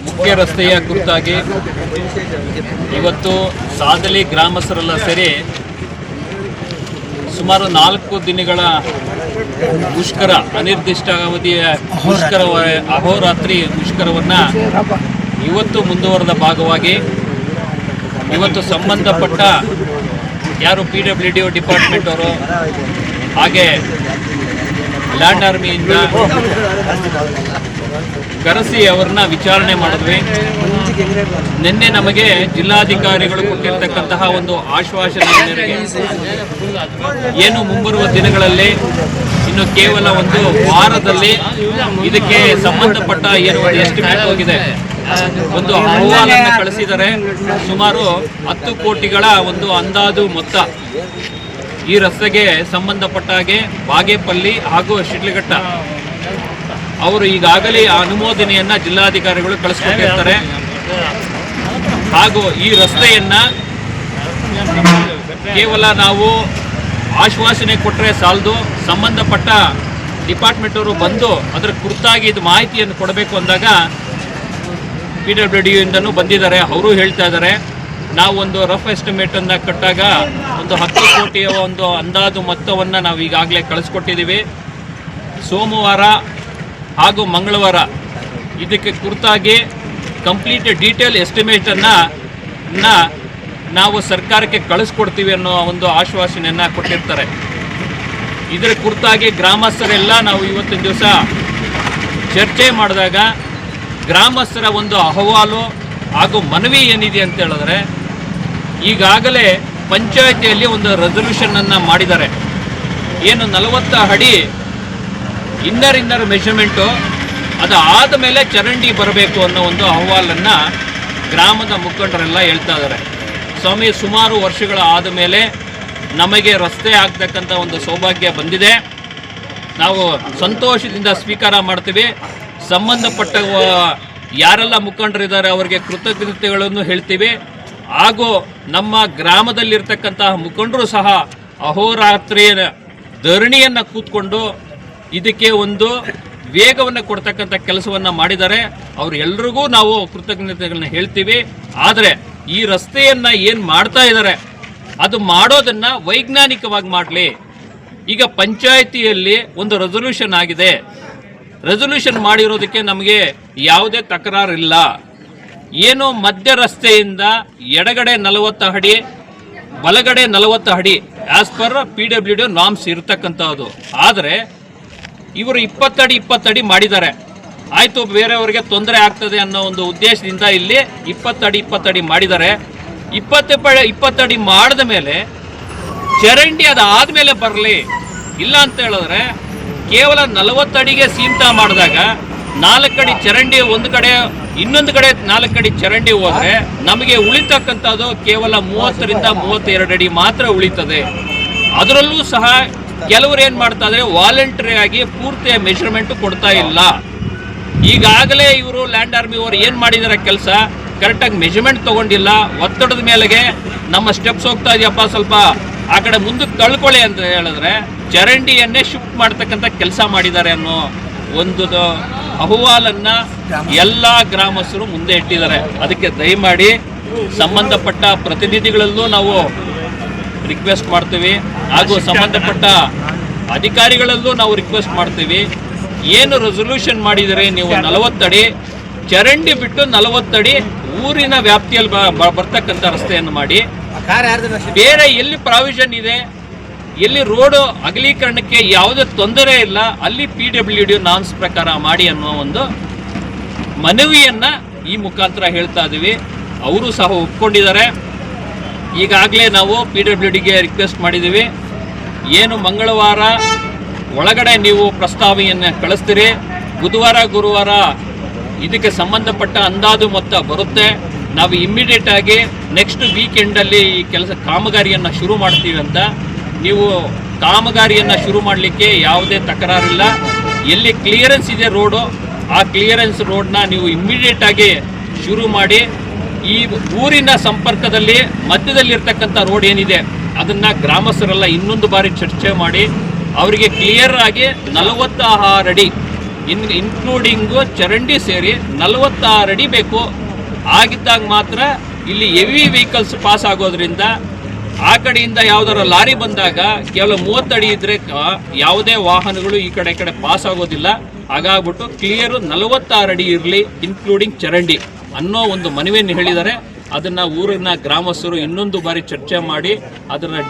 ಮುಖ್ಯ ರಸ್ತೆಯ ಕುರಿತಾಗಿ ಇವತ್ತು ಸಾದಲಿ ಗ್ರಾಮಸ್ಥರೆಲ್ಲ ಸೇರಿ ಸುಮಾರು 4 ದಿನಗಳ ಮುಷ್ಕರ, ಅನಿರ್ದಿಷ್ಟ ಅವಧಿಯ ಮುಷ್ಕರ, ಅಹೋರಾತ್ರಿ ಮುಷ್ಕರವನ್ನು ಇವತ್ತು ಮುಂದುವರೆದ ಭಾಗವಾಗಿ ಇವತ್ತು ಸಂಬಂಧಪಟ್ಟ ಯಾರು PWD ಡಿಪಾರ್ಟ್ಮೆಂಟ್ ಅವರು ಹಾಗೆ ಲ್ಯಾಂಡ್ ಆರ್ಮಿಯಿಂದ ಕರೆಸಿ ಅವರನ್ನ ವಿಚಾರಣೆ ಮಾಡಿದ್ವಿ. ನಿನ್ನೆ ನಮಗೆ ಜಿಲ್ಲಾಧಿಕಾರಿಗಳು ಕೊಟ್ಟಿರ್ತಕ್ಕಂತಹ ಒಂದು ಆಶ್ವಾಸನೆ ಮೇರೆಗೆ ಏನು ಮುಂಬರುವ ದಿನಗಳಲ್ಲಿ ಇನ್ನು ಕೇವಲ ಒಂದು ವಾರದಲ್ಲಿ ಇದಕ್ಕೆ ಸಂಬಂಧಪಟ್ಟ ಏನು ಎಸ್ಟಿಮೇಟ್ ಹೋಗಿದೆ, ಒಂದು ಅಹವಾಲನ್ನು ಕಳಿಸಿದರೆ ಸುಮಾರು 10 ಕೋಟಿಗಳ ಒಂದು ಅಂದಾಜು ಮೊತ್ತ ಈ ರಸ್ತೆಗೆ ಸಂಬಂಧಪಟ್ಟ ಹಾಗೆ ಬಾಗೇಪಲ್ಲಿ ಹಾಗೂ ಶಿಡ್ಲಘಟ್ಟ ಅವರು ಈಗಾಗಲೇ ಅನುಮೋದನೆಯನ್ನ ಜಿಲ್ಲಾಧಿಕಾರಿಗಳು ಕಳಿಸ್ಕೊಟ್ಟಿರ್ತಾರೆ. ಹಾಗೂ ಈ ರಸ್ತೆಯನ್ನ ಕೇವಲ ನಾವು ಆಶ್ವಾಸನೆ ಕೊಟ್ಟರೆ ಸಾಲದು, ಸಂಬಂಧಪಟ್ಟ ಡಿಪಾರ್ಟ್ಮೆಂಟ್ ಅವರು ಬಂದು ಅದರ ಕುರಿತಾಗಿ ಇದು ಮಾಹಿತಿಯನ್ನು ಕೊಡಬೇಕು ಅಂದಾಗ PWD ಇಂದನೂ ಬಂದಿದ್ದಾರೆ. ಅವರು ಹೇಳ್ತಾ ಇದ್ದಾರೆ ನಾವು ಒಂದು ರಫ್ ಎಸ್ಟಿಮೇಟನ್ನು ಕಟ್ಟಾಗ ಒಂದು 10 ಕೋಟಿಯ ಒಂದು ಅಂದಾಜು ಮೊತ್ತವನ್ನು ನಾವು ಈಗಾಗಲೇ ಕಳಿಸ್ಕೊಟ್ಟಿದ್ದೀವಿ. ಸೋಮವಾರ ಹಾಗೂ ಮಂಗಳವಾರ ಇದಕ್ಕೆ ಕುರಿತಾಗಿ ಕಂಪ್ಲೀಟ್ ಡೀಟೇಲ್ ಎಸ್ಟಿಮೇಟನ್ನು ನಾವು ಸರ್ಕಾರಕ್ಕೆ ಕಳಿಸ್ಕೊಡ್ತೀವಿ ಅನ್ನೋ ಒಂದು ಆಶ್ವಾಸನೆಯನ್ನು ಕೊಟ್ಟಿರ್ತಾರೆ. ಇದರ ಕುರಿತಾಗಿ ಗ್ರಾಮಸ್ಥರೆಲ್ಲ ನಾವು ಇವತ್ತಿನ ದಿವಸ ಚರ್ಚೆ ಮಾಡಿದಾಗ ಗ್ರಾಮಸ್ಥರ ಒಂದು ಅಹವಾಲು ಹಾಗೂ ಮನವಿ ಏನಿದೆ ಅಂತ ಹೇಳಿದ್ರೆ, ಈಗಾಗಲೇ ಪಂಚಾಯಿತಿಯಲ್ಲಿ ಒಂದು ರೆಸಲ್ಯೂಷನನ್ನು ಮಾಡಿದ್ದಾರೆ. ಏನು 40 ಅಡಿ ಇನ್ನರ್ ಮೆಷರ್ಮೆಂಟು, ಅದು ಆದ ಮೇಲೆ ಚರಂಡಿ ಬರಬೇಕು ಅನ್ನೋ ಒಂದು ಅಹವಾಲನ್ನು ಗ್ರಾಮದ ಮುಖಂಡರೆಲ್ಲ ಹೇಳ್ತಾ ಇದ್ದಾರೆ. ಸ್ವಾಮಿ, ಸುಮಾರು ವರ್ಷಗಳ ಆದ ಮೇಲೆ ನಮಗೆ ರಸ್ತೆ ಆಗ್ತಕ್ಕಂಥ ಒಂದು ಸೌಭಾಗ್ಯ ಬಂದಿದೆ. ನಾವು ಸಂತೋಷದಿಂದ ಸ್ವೀಕಾರ ಮಾಡ್ತೀವಿ. ಸಂಬಂಧಪಟ್ಟ ಯಾರೆಲ್ಲ ಮುಖಂಡರಿದ್ದಾರೆ ಅವರಿಗೆ ಕೃತಜ್ಞತೆಗಳನ್ನು ಹೇಳ್ತೀವಿ. ಹಾಗೂ ನಮ್ಮ ಗ್ರಾಮದಲ್ಲಿರ್ತಕ್ಕಂತಹ ಮುಖಂಡರು ಸಹ ಅಹೋರಾತ್ರಿ ಧರಣಿಯನ್ನು ಕೂತ್ಕೊಂಡು ಇದಕ್ಕೆ ಒಂದು ವೇಗವನ್ನು ಕೊಡ್ತಕ್ಕಂಥ ಕೆಲಸವನ್ನು ಮಾಡಿದ್ದಾರೆ. ಅವರೆಲ್ಲರಿಗೂ ನಾವು ಕೃತಜ್ಞತೆಗಳನ್ನ ಹೇಳ್ತೀವಿ. ಆದರೆ ಈ ರಸ್ತೆಯನ್ನು ಏನು ಮಾಡ್ತಾ ಇದ್ದಾರೆ ಅದು ಮಾಡೋದನ್ನು ವೈಜ್ಞಾನಿಕವಾಗಿ ಮಾಡಲಿ. ಈಗ ಪಂಚಾಯಿತಿಯಲ್ಲಿ ಒಂದು ರೆಸಲ್ಯೂಷನ್ ಆಗಿದೆ. ರೆಸಲ್ಯೂಷನ್ ಮಾಡಿರೋದಕ್ಕೆ ನಮಗೆ ಯಾವುದೇ ತಕರಾರಿಲ್ಲ. ಏನು ಮಧ್ಯ ರಸ್ತೆಯಿಂದ ಎಡಗಡೆ 40 ಅಡಿ, ಬಲಗಡೆ 40 ಅಡಿ ಆಸ್ ಪರ್ PWD ನಾರ್ಮ್ಸ್ ಇರ್ತಕ್ಕಂಥದ್ದು. ಆದರೆ ಇವರು 20 ಅಡಿ ಮಾಡಿದ್ದಾರೆ. ಆಯಿತು, ಬೇರೆಯವರಿಗೆ ತೊಂದರೆ ಆಗ್ತದೆ ಅನ್ನೋ ಒಂದು ಉದ್ದೇಶದಿಂದ ಇಲ್ಲಿ 20 ಅಡಿ ಮಾಡಿದ್ದಾರೆ. 20 ಅಡಿ ಮಾಡಿದ ಮೇಲೆ ಚರಂಡಿ ಅದಾದಮೇಲೆ ಬರಲಿ. ಇಲ್ಲ ಅಂತ ಹೇಳಿದ್ರೆ ಕೇವಲ 40 ಅಡಿಗೆ ಸೀಮಿತ ಮಾಡಿದಾಗ 4 ಅಡಿ ಚರಂಡಿ ಒಂದು ಕಡೆ, ಇನ್ನೊಂದು ಕಡೆ 4 ಅಡಿ ಚರಂಡಿ ಹೋದರೆ ನಮಗೆ ಉಳಿತಕ್ಕಂಥದ್ದು ಕೇವಲ 30 ರಿಂದ 32 ಅಡಿ ಮಾತ್ರ ಉಳಿತದೆ. ಅದರಲ್ಲೂ ಸಹ ಕೆಲವರು ಏನು ಮಾಡ್ತಾ ಇದ್ದಾರೆ, ವಾಲಂಟರಿ ಆಗಿ ಪೂರ್ತಿ ಮೆಷರ್ಮೆಂಟ್ ಕೊಡ್ತಾ ಇಲ್ಲ. ಈಗಾಗಲೇ ಇವರು ಲ್ಯಾಂಡ್ ಆರ್ಮಿ ಅವರು ಏನು ಮಾಡಿದ್ದಾರೆ ಕೆಲಸ, ಕರೆಕ್ಟಾಗಿ ಮೆಷರ್ಮೆಂಟ್ ತೊಗೊಂಡಿಲ್ಲ. ಒತ್ತಡದ ಮೇಲೆಗೆ ನಮ್ಮ ಸ್ಟೆಪ್ಸ್ ಹೋಗ್ತಾ ಇದೆಯಪ್ಪ, ಸ್ವಲ್ಪ ಆ ಕಡೆ ಮುಂದಕ್ಕೆ ತಳ್ಕೊಳ್ಳಿ ಅಂತ ಹೇಳಿದ್ರೆ ಚರಂಡಿಯನ್ನೇ ಶಿಫ್ಟ್ ಮಾಡ್ತಕ್ಕಂಥ ಕೆಲಸ ಮಾಡಿದ್ದಾರೆ ಅನ್ನೋ ಒಂದು ಅಹವಾಲನ್ನು ಎಲ್ಲ ಗ್ರಾಮಸ್ಥರು ಮುಂದೆ ಇಟ್ಟಿದ್ದಾರೆ. ಅದಕ್ಕೆ ದಯಮಾಡಿ ಸಂಬಂಧಪಟ್ಟ ಪ್ರತಿನಿಧಿಗಳಲ್ಲೂ ನಾವು ರಿಕ್ವೆಸ್ಟ್ ಮಾಡ್ತೀವಿ, ಹಾಗೂ ಸಂಬಂಧಪಟ್ಟ ಅಧಿಕಾರಿಗಳಲ್ಲೂ ನಾವು ರಿಕ್ವೆಸ್ಟ್ ಮಾಡ್ತೀವಿ. ಏನು ರೆಸಲ್ಯೂಷನ್ ಮಾಡಿದರೆ ನೀವು 40 ಅಡಿ ಚರಂಡಿ ಬಿಟ್ಟು 40 ಅಡಿ ಊರಿನ ವ್ಯಾಪ್ತಿಯಲ್ಲಿ ಬರ್ತಕ್ಕಂಥ ರಸ್ತೆಯನ್ನು ಮಾಡಿ. ಬೇರೆ ಎಲ್ಲಿ ಪ್ರಾವಿಷನ್ ಇದೆ, ಎಲ್ಲಿ ರೋಡು ಅಗಲೀಕರಣಕ್ಕೆ ಯಾವುದೇ ತೊಂದರೆ ಇಲ್ಲ, ಅಲ್ಲಿ PWD ನಾರ್ಮ್ಸ್ ಪ್ರಕಾರ ಮಾಡಿ ಅನ್ನೋ ಒಂದು ಮನವಿಯನ್ನು ಈ ಮುಖಾಂತರ ಹೇಳ್ತಾ ಇದ್ದೀವಿ. ಅವರು ಸಹ ಒಪ್ಕೊಂಡಿದ್ದಾರೆ. ಈಗಾಗಲೇ ನಾವು PWDಗೆ ರಿಕ್ವೆಸ್ಟ್ ಮಾಡಿದ್ದೀವಿ. ಏನು ಮಂಗಳವಾರ ಒಳಗಡೆ ನೀವು ಪ್ರಸ್ತಾವನೆಯನ್ನು ಕಳಿಸ್ತೀರಿ, ಬುಧವಾರ ಗುರುವಾರ ಇದಕ್ಕೆ ಸಂಬಂಧಪಟ್ಟ ಅಂದಾಜು ಮೊತ್ತ ಬರುತ್ತೆ. ನಾವು ಇಮ್ಮಿಡಿಯೇಟ್ ಆಗಿ ನೆಕ್ಸ್ಟ್ ವೀಕೆಂಡಲ್ಲಿ ಈ ಕಾಮಗಾರಿಯನ್ನು ಶುರು ಮಾಡ್ತೀವಿ ಅಂತ. ನೀವು ಕಾಮಗಾರಿಯನ್ನು ಶುರು ಮಾಡಲಿಕ್ಕೆ ಯಾವುದೇ ತಕರಾರಿಲ್ಲ. ಎಲ್ಲಿ ಕ್ಲಿಯರೆನ್ಸ್ ಇದೆ ರೋಡು, ಆ ಕ್ಲಿಯರೆನ್ಸ್ ರೋಡ್ನ ನೀವು ಇಮ್ಮಿಡಿಯೇಟ್ ಆಗಿ ಶುರು ಮಾಡಿ. ಈ ಊರಿನ ಸಂಪರ್ಕದಲ್ಲಿ ಮಧ್ಯದಲ್ಲಿರ್ತಕ್ಕಂಥ ರೋಡ್ ಏನಿದೆ ಅದನ್ನು ಗ್ರಾಮಸ್ಥರೆಲ್ಲ ಇನ್ನೊಂದು ಬಾರಿ ಚರ್ಚೆ ಮಾಡಿ ಅವರಿಗೆ ಕ್ಲಿಯರ್ ಆಗಿ 46 ಅಡಿ ಇನ್ಕ್ಲೂಡಿಂಗು ಚರಂಡಿ ಸೇರಿ 46 ಅಡಿ ಬೇಕು. ಆಗಿದ್ದಾಗ ಮಾತ್ರ ಇಲ್ಲಿ ಹೆವಿ ವೆಹಿಕಲ್ಸ್ ಪಾಸ್ ಆಗೋದ್ರಿಂದ ಆ ಕಡೆಯಿಂದ ಯಾವ್ದಾರ ಲಾರಿ ಬಂದಾಗ ಕೇವಲ 30 ಅಡಿ ಇದ್ರೆ ಯಾವುದೇ ವಾಹನಗಳು ಈ ಕಡೆ ಪಾಸ್ ಆಗೋದಿಲ್ಲ. ಹಾಗಾಗ್ಬಿಟ್ಟು ಕ್ಲಿಯರು 46 ಅಡಿ ಇರಲಿ ಇನ್ಕ್ಲೂಡಿಂಗ್ ಚರಂಡಿ ಅನ್ನೋ ಒಂದು ಮನವಿಯನ್ನು ಹೇಳಿದ್ದಾರೆ. ಅದನ್ನು ಊರಿನ ಗ್ರಾಮಸ್ಥರು ಇನ್ನೊಂದು ಬಾರಿ ಚರ್ಚೆ ಮಾಡಿ ಅದನ್ನು